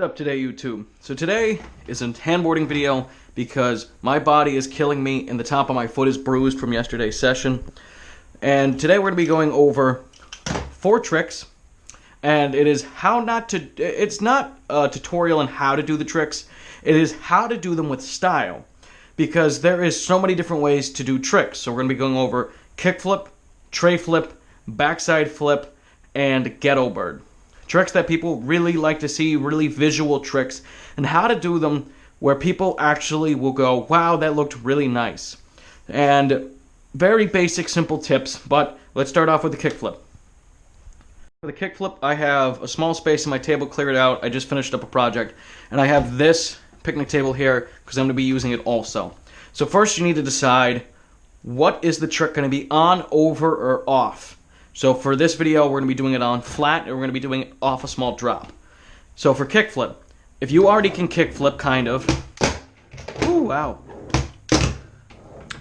What's up today, YouTube? So today is a handboarding video because my body is killing me and the top of my foot is bruised from yesterday's session. And today we're going to be going over 4 tricks, and it is how not to, it's not a tutorial on how to do the tricks, it is how to do them with style. Because there is so many different ways to do tricks. So we're going to be going over kickflip, Tre Flip, backside flip, and Ghetto Bird. Tricks that people really like to see, really visual tricks, and how to do them where people actually will go, wow, that looked really nice. And very basic, simple tips, but let's start off with the kickflip. For the kickflip, I have a small space in my table cleared out. I just finished up a project, and I have this picnic table here because I'm going to be using it also. So first you need to decide, what is the trick going to be on, over, or off? So for this video, we're going to be doing it on flat, and we're going to be doing it off a small drop. So for kickflip, if you already can kickflip, kind of, ooh, wow,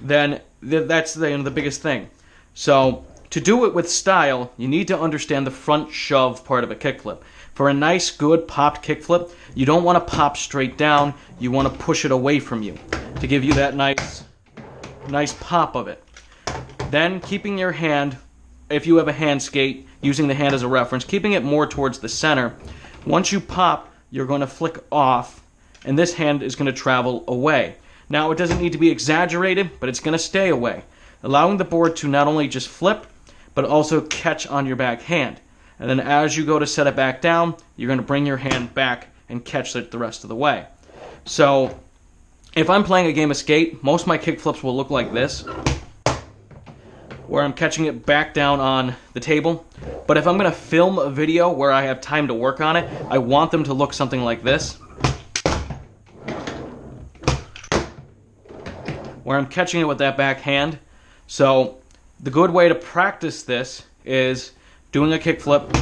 then that's the biggest thing. So to do it with style, you need to understand the front shove part of a kickflip. For a nice, good popped kickflip, you don't want to pop straight down, you want to push it away from you to give you that nice pop of it. Then keeping your hand, if you have a hand skate, using the hand as a reference, keeping it more towards the center. Once you pop, you're going to flick off, and this hand is going to travel away. Now, it doesn't need to be exaggerated, but it's going to stay away, allowing the board to not only just flip, but also catch on your back hand. And then as you go to set it back down, you're going to bring your hand back and catch it the rest of the way. So, if I'm playing a game of skate, most of my kickflips will look like this, where I'm catching it back down on the table. But if I'm going to film a video where I have time to work on it, I want them to look something like this, where I'm catching it with that back hand. So the good way to practice this is doing a kickflip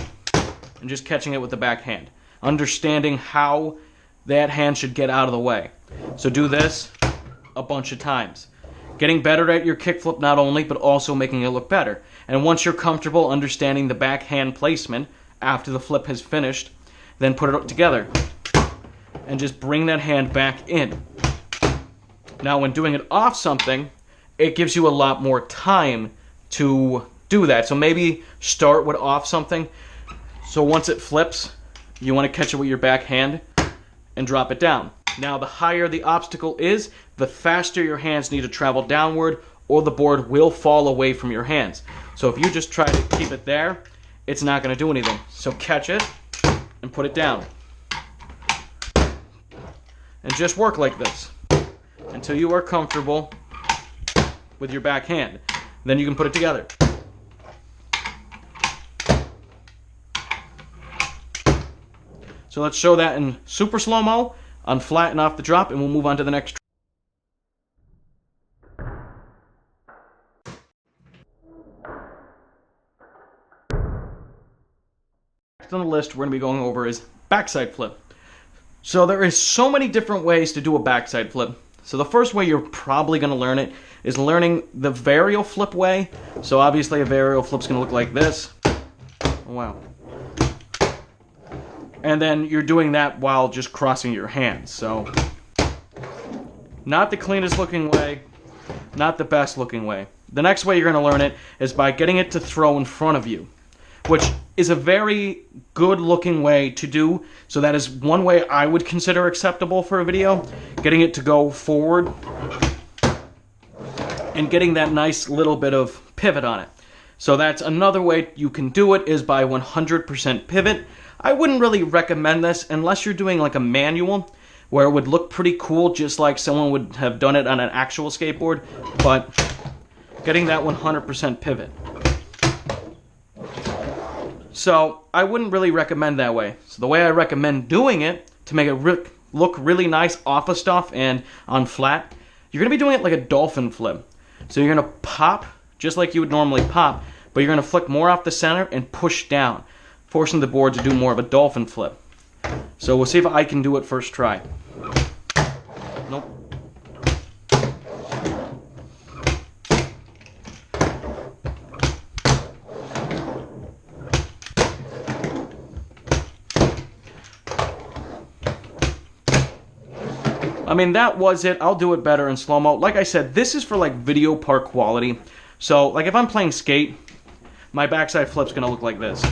and just catching it with the back hand, understanding how that hand should get out of the way. So do this a bunch of times. Getting better at your kickflip not only, but also making it look better. And once you're comfortable understanding the backhand placement after the flip has finished, then put it together and just bring that hand back in. Now when doing it off something, it gives you a lot more time to do that. So maybe start with off something. So once it flips, you want to catch it with your back hand and drop it down. Now, the higher the obstacle is, the faster your hands need to travel downward, or the board will fall away from your hands. So if you just try to keep it there, it's not going to do anything. So catch it and put it down. And just work like this until you are comfortable with your back hand. Then you can put it together. So let's show that in super slow-mo, on flat and off the drop, and we'll move on to the next trick. Next on the list we're going to be going over is backside flip. So there is so many different ways to do a backside flip. So the first way you're probably going to learn it is learning the varial flip way. So obviously a varial flip's going to look like this. Oh, wow. And then you're doing that while just crossing your hands. So, not the cleanest looking way, not the best looking way. The next way you're going to learn it is by getting it to throw in front of you, which is a very good looking way to do. So that is one way I would consider acceptable for a video. Getting it to go forward and getting that nice little bit of pivot on it. So that's another way you can do it, is by 100% pivot. I wouldn't really recommend this unless you're doing like a manual where it would look pretty cool, just like someone would have done it on an actual skateboard, but getting that 100% pivot. So I wouldn't really recommend that way. So the way I recommend doing it to make it look really nice off of stuff and on flat, you're going to be doing it like a dolphin flip. So you're going to pop just like you would normally pop, but you're going to flick more off the center and push down, forcing the board to do more of a dolphin flip. So we'll see if I can do it first try. Nope. I mean, that was it. I'll do it better in slow-mo. Like I said, this is for like video part quality. So like if I'm playing skate, my backside flip's gonna look like this.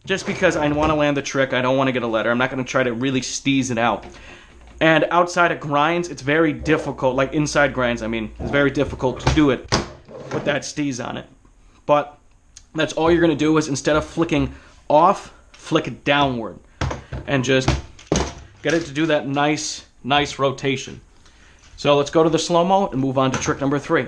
Just because I want to land the trick, I don't want to get a letter. I'm not going to try to really steeze it out. And outside of grinds, it's very difficult, like inside grinds, I mean, it's very difficult to do it with that steeze on it. But that's all you're going to do is instead of flicking off, flick it downward. And just get it to do that nice rotation. So let's go to the slow-mo and move on to trick number 3.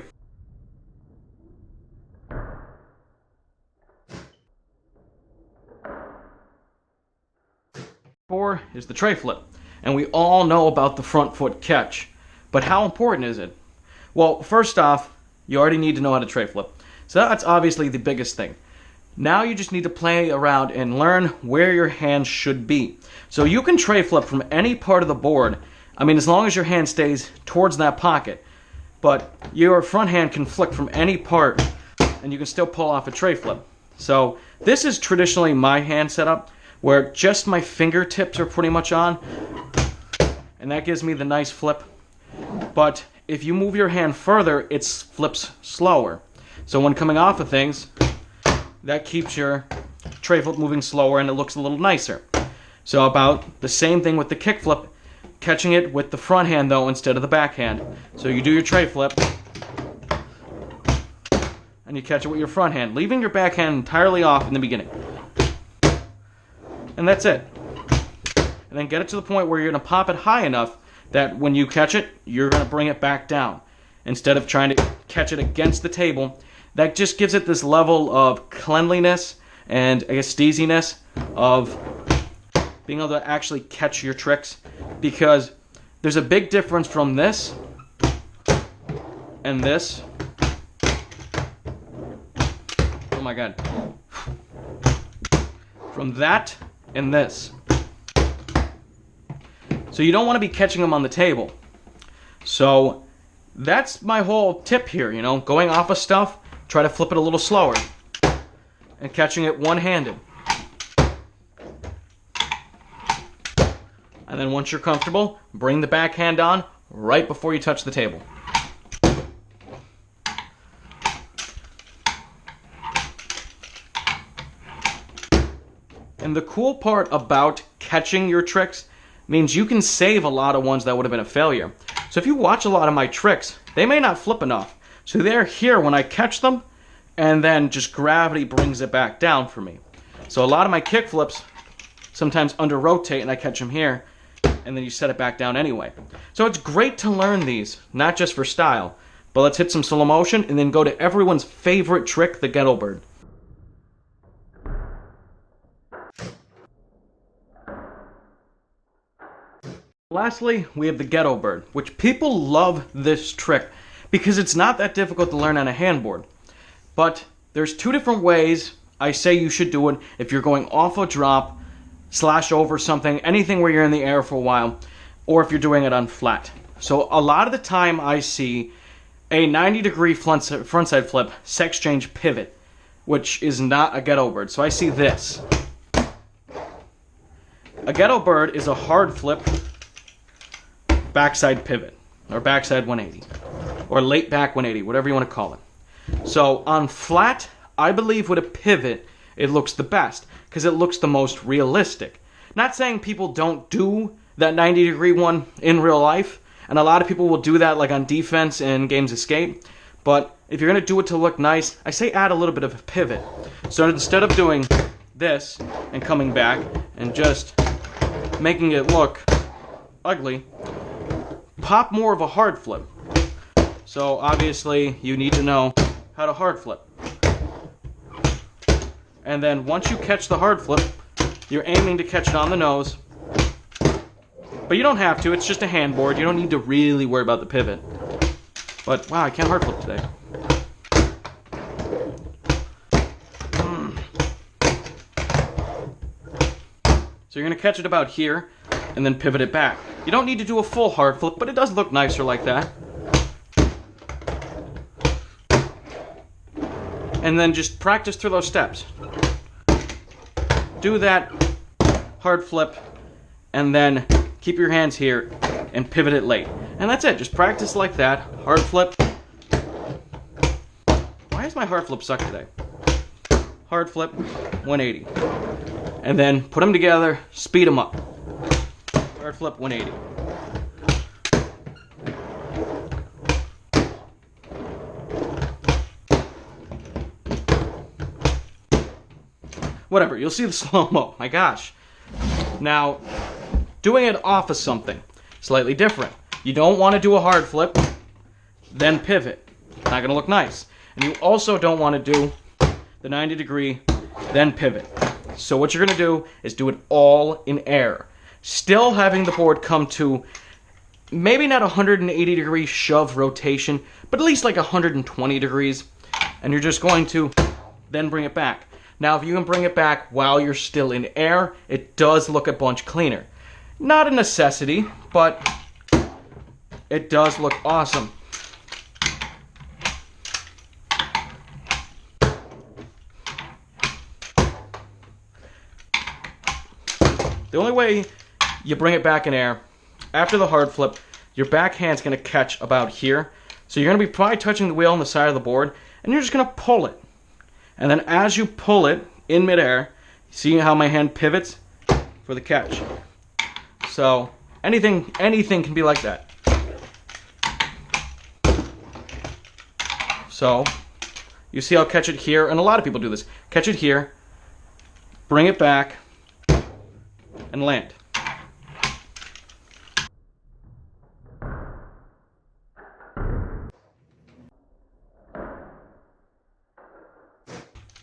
4 is the Tre Flip. And we all know about the front foot catch. But how important is it? Well, first off, you already need to know how to Tre Flip. So that's obviously the biggest thing. Now you just need to play around and learn where your hand should be. So you can Tre Flip from any part of the board. I mean, as long as your hand stays towards that pocket. But your front hand can flick from any part and you can still pull off a Tre Flip. So this is traditionally my hand setup, where just my fingertips are pretty much on, and that gives me the nice flip. But if you move your hand further, it flips slower. So when coming off of things, that keeps your Tre Flip moving slower and it looks a little nicer. So about the same thing with the kickflip, catching it with the front hand though instead of the back hand. So you do your Tre Flip, and you catch it with your front hand, leaving your back hand entirely off in the beginning. And that's it. And then get it to the point where you're going to pop it high enough that when you catch it, you're going to bring it back down. Instead of trying to catch it against the table, that just gives it this level of cleanliness and, I guess, steeziness of being able to actually catch your tricks. Because there's a big difference from this and this. Oh my God. From that and this. So you don't want to be catching them on the table. So that's my whole tip here, you know, going off of stuff, try to flip it a little slower and catching it one-handed. And then once you're comfortable, bring the backhand on right before you touch the table. And the cool part about catching your tricks means you can save a lot of ones that would have been a failure. So if you watch a lot of my tricks, they may not flip enough. So they're here when I catch them, and then just gravity brings it back down for me. So a lot of my kick flips sometimes under-rotate and I catch them here, and then you set it back down anyway. So it's great to learn these, not just for style. But let's hit some slow motion and then go to everyone's favorite trick, the Ghetto Bird. Lastly, we have the Ghetto Bird, which people love this trick because it's not that difficult to learn on a handboard. But there's 2 different ways I say you should do it if you're going off a drop, slash over something, anything where you're in the air for a while, or if you're doing it on flat. So a lot of the time I see a 90-degree frontside flip, sex change pivot, which is not a Ghetto Bird. So I see this. A Ghetto Bird is a hard flip, backside pivot, or backside 180, or late back 180, whatever you want to call it. So on flat, I believe with a pivot, it looks the best, because it looks the most realistic. Not saying people don't do that 90-degree one in real life, and a lot of people will do that like on defense in games of skate, but if you're going to do it to look nice, I say add a little bit of a pivot. So instead of doing this and coming back and just making it look ugly, pop more of a hard flip. So obviously you need to know how to hard flip. And then once you catch the hard flip, you're aiming to catch it on the nose. But you don't have to, it's just a handboard. You don't need to really worry about the pivot. But wow, I can't hard flip today. So you're going to catch it about here and then pivot it back. You don't need to do a full hard flip, but it does look nicer like that. And then just practice through those steps. Do that hard flip, and then keep your hands here and pivot it late. And that's it. Just practice like that. Hard flip. Why does my hard flip suck today? Hard flip, 180. And then put them together, speed them up. Hard flip, 180. Whatever, you'll see the slow-mo. My gosh. Now, doing it off of something, slightly different. You don't want to do a hard flip, then pivot. Not going to look nice. And you also don't want to do the 90 degree, then pivot. So what you're going to do is do it all in air. Still having the board come to maybe not 180 degree shove rotation, but at least like 120 degrees. And you're just going to then bring it back. Now, if you can bring it back while you're still in air, it does look a bunch cleaner. Not a necessity, but it does look awesome. The only way you bring it back in air, after the hard flip, your backhand's going to catch about here. So you're going to be probably touching the wheel on the side of the board, and you're just going to pull it. And then as you pull it in midair, see how my hand pivots for the catch. So anything can be like that. So you see I'll catch it here, and a lot of people do this. Catch it here, bring it back, and land.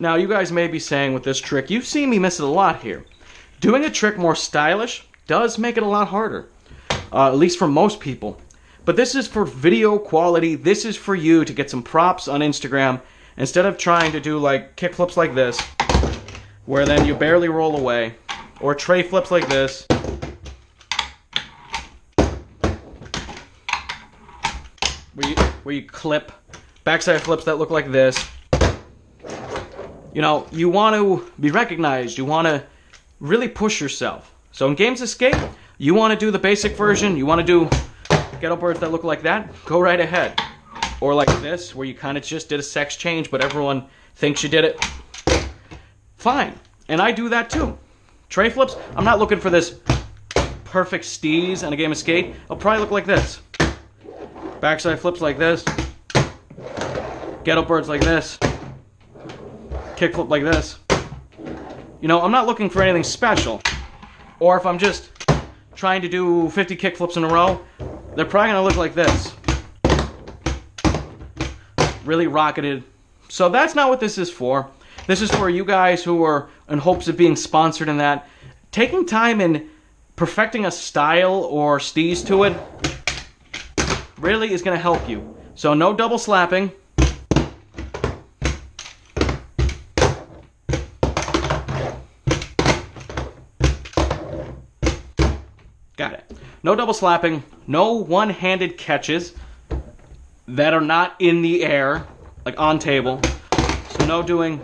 Now, you guys may be saying with this trick, you've seen me miss it a lot here. Doing a trick more stylish does make it a lot harder, at least for most people. But this is for video quality. This is for you to get some props on Instagram instead of trying to do like kick flips like this, where then you barely roll away, or Tre flips like this, where you clip, backside flips that look like this. You know, you want to be recognized. You want to really push yourself. So in Games Escape, you want to do the basic version. You want to do Ghetto Birds that look like that. Go right ahead. Or like this, where you kind of just did a sex change, but everyone thinks you did it. Fine. And I do that too. Tre flips, I'm not looking for this perfect steez on a Game Escape. I'll probably look like this. Backside flips like this. Ghetto Birds like this. Kickflip like this. You know, I'm not looking for anything special. Or if I'm just trying to do 50 kickflips in a row, they're probably going to look like this. Really rocketed. So that's not what this is for. This is for you guys who are in hopes of being sponsored in that. Taking time and perfecting a style or steez to it really is going to help you. So no double slapping. Got it. No double slapping, no one-handed catches that are not in the air, like on table. So no doing.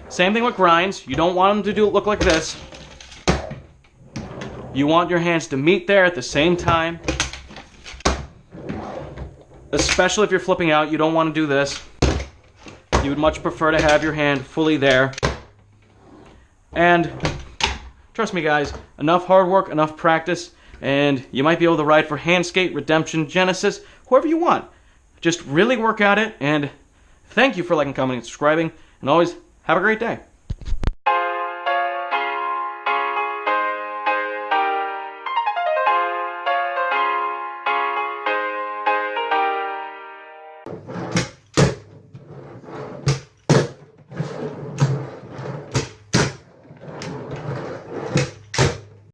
Same thing with grinds. You don't want them to look like this. You want your hands to meet there at the same time. Especially if you're flipping out, you don't want to do this. You would much prefer to have your hand fully there. And trust me, guys, enough hard work, enough practice, and you might be able to ride for Handskate, Redemption, Genesis, whoever you want. Just really work at it, and thank you for liking, commenting, and subscribing, and always have a great day.